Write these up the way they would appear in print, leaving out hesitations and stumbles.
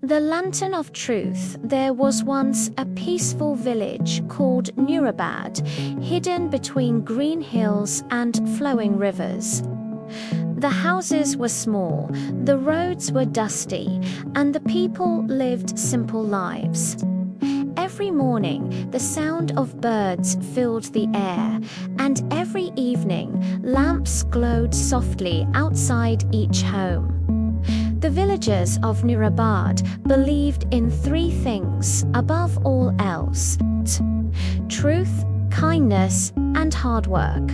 The Lantern of Truth. There was once a peaceful village called Nurabad, hidden between green hills and flowing rivers. The houses were small, the roads were dusty, and the people lived simple lives. Every morning, the sound of birds filled the air, and every evening, lamps glowed softly outside each home. The villagers of Nurabad believed in three things above all else: truth, kindness, and hard work.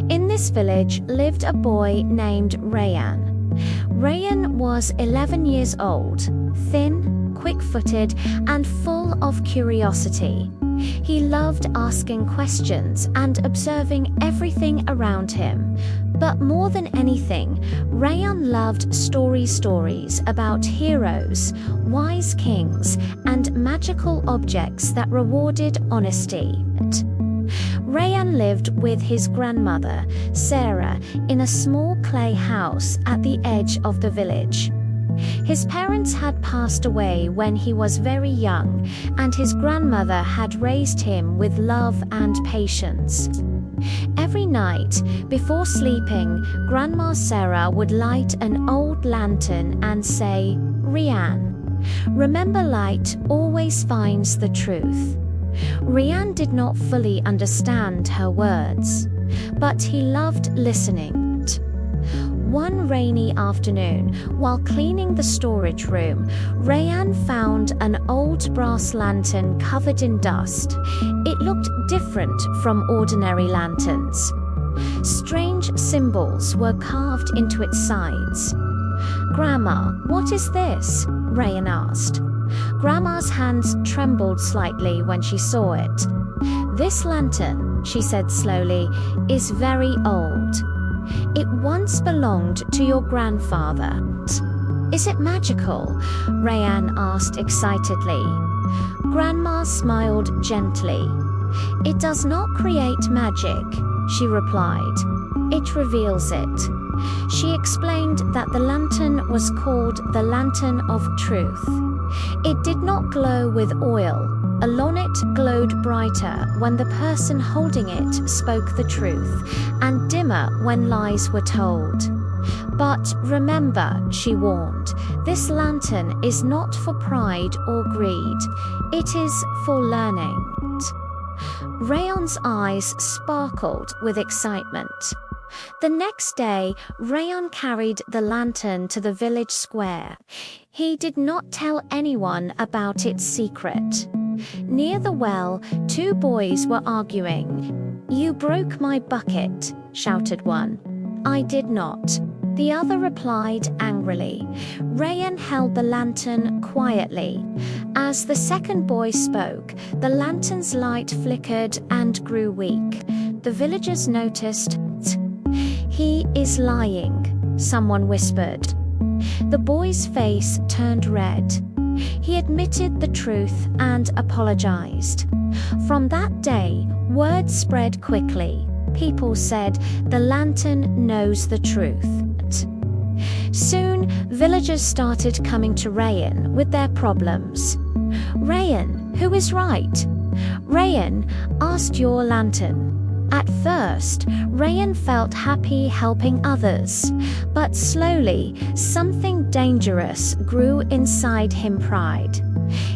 In this village lived a boy named Rayan. Rayan was 11 years old, thin, quick-footed, and full of curiosity. He loved asking questions and observing everything around him. But more than anything, Rayan loved stories about heroes, wise kings, and magical objects that rewarded honesty. Rayan lived with his grandmother, Sarah, in a small clay house at the edge of the village. His parents had passed away when he was very young, and his grandmother had raised him with love and patience. Every night, before sleeping, Grandma Sarah would light an old lantern and say, "Rayan, remember, light always finds the truth." Rayan did not fully understand her words, but he loved listening. One rainy afternoon, while cleaning the storage room, Rayan found an old brass lantern covered in dust. It looked different from ordinary lanterns. Strange symbols were carved into its sides. "Grandma, what is this?" Rayan asked. Grandma's hands trembled slightly when she saw it. "This lantern," she said slowly, "is very old. It once belonged to your grandfather." "Is it magical?" Rayan asked excitedly. Grandma smiled gently. "It does not create magic," she replied. "It reveals it." She explained that the lantern was called the Lantern of Truth. It did not glow with oil. Alone it glowed brighter when the person holding it spoke the truth, and dimmer when lies were told. "But remember," she warned, "this lantern is not for pride or greed. It is for learning." Rayan's eyes sparkled with excitement. The next day, Rayan carried the lantern to the village square. He did not tell anyone about its secret. Near the well, two boys were arguing. "You broke my bucket," shouted one. "I did not," the other replied angrily. Rayan held the lantern quietly. As the second boy spoke, the lantern's light flickered and grew weak. The villagers noticed. "He is lying," someone whispered. The boy's face turned red. He admitted the truth and apologized. From that day, word spread quickly. People said, "The lantern knows the truth." Soon, villagers started coming to Rayan with their problems. "Rayan, who is right?" "Rayan, asked your lantern." At first, Rayan felt happy helping others, but slowly, something dangerous grew inside him. Pride.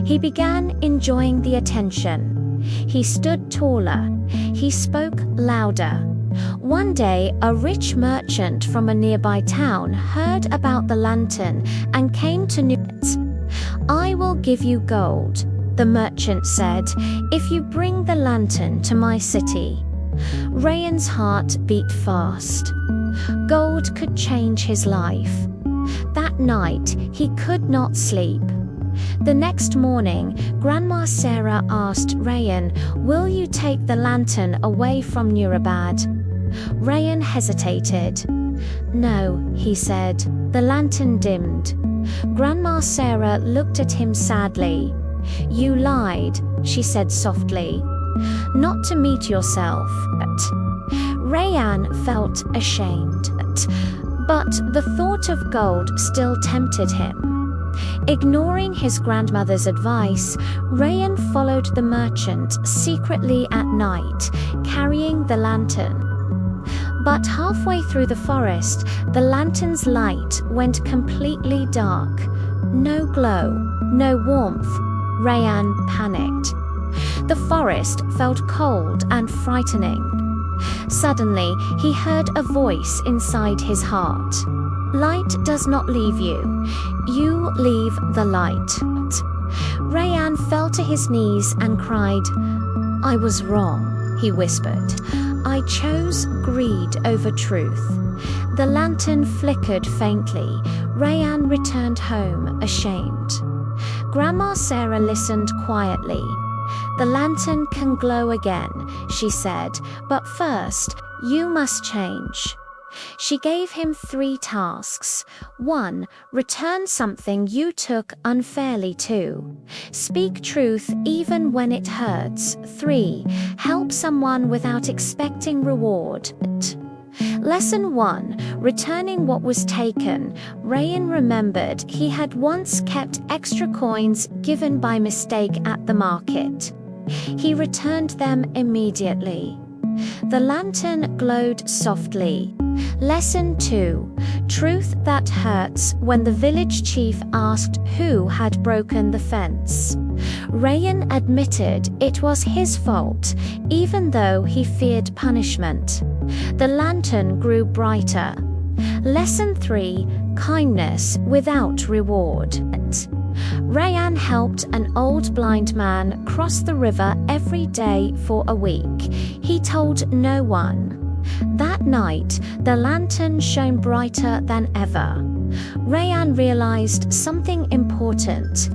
He began enjoying the attention. He stood taller. He spoke louder. One day, a rich merchant from a nearby town heard about the lantern and came to it. "I will give you gold," the merchant said, "if you bring the lantern to my city." Rayan's heart beat fast. Gold could change his life. That night, he could not sleep. The next morning, Grandma Sarah asked Rayan, "Will you take the lantern away from Nurabad?" Rayan hesitated. "No," he said. The lantern dimmed. Grandma Sarah looked at him sadly. "You lied," she said softly. "Not to meet yourself." Rayan felt ashamed, but the thought of gold still tempted him. Ignoring his grandmother's advice, Rayan followed the merchant secretly at night, carrying the lantern. But halfway through the forest, the lantern's light went completely dark. No glow, no warmth. Rayan panicked. The forest felt cold and frightening. Suddenly, he heard a voice inside his heart. Light does not leave you. You leave the light. Rayan fell to his knees and cried. I was wrong, he whispered. I chose greed over truth. The lantern flickered faintly. Rayan returned home, ashamed. Grandma Sarah listened quietly. The lantern can glow again, she said, but first, you must change. She gave him 3 tasks. 1. Return something you took unfairly. 2. Speak truth even when it hurts. 3. Help someone without expecting reward. Lesson 1. Returning what was taken. Rayan remembered he had once kept extra coins given by mistake at the market. He returned them immediately. The lantern glowed softly. Lesson 2. Truth that hurts. When the village chief asked who had broken the fence, Rayan admitted it was his fault, even though he feared punishment. The lantern grew brighter. Lesson 3. Kindness without reward. Rayan helped an old blind man cross the river every day for a week. He told no one. That night, the lantern shone brighter than ever. Rayan realized something important.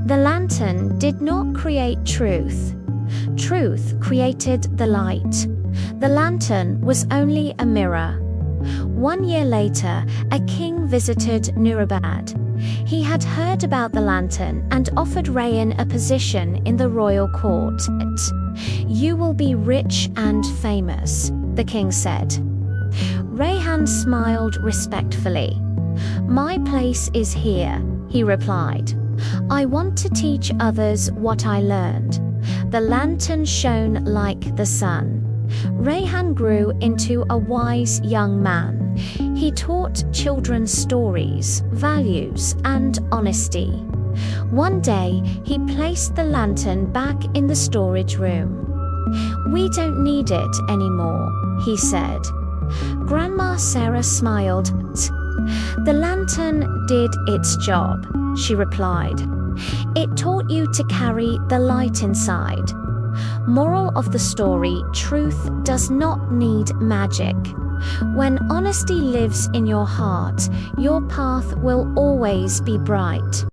The lantern did not create truth. Truth created the light. The lantern was only a mirror. 1 year later, a king visited Nurabad. He had heard about the lantern and offered Rayan a position in the royal court. You will be rich and famous, the king said. Rayan smiled respectfully. My place is here, he replied. I want to teach others what I learned. The lantern shone like the sun. Rayan grew into a wise young man. He taught children stories, values, and honesty. One day, he placed the lantern back in the storage room. We don't need it anymore, he said. Grandma Sarah smiled. The lantern did its job, she replied. It taught you to carry the light inside. Moral of the story: truth does not need magic. When honesty lives in your heart, your path will always be bright.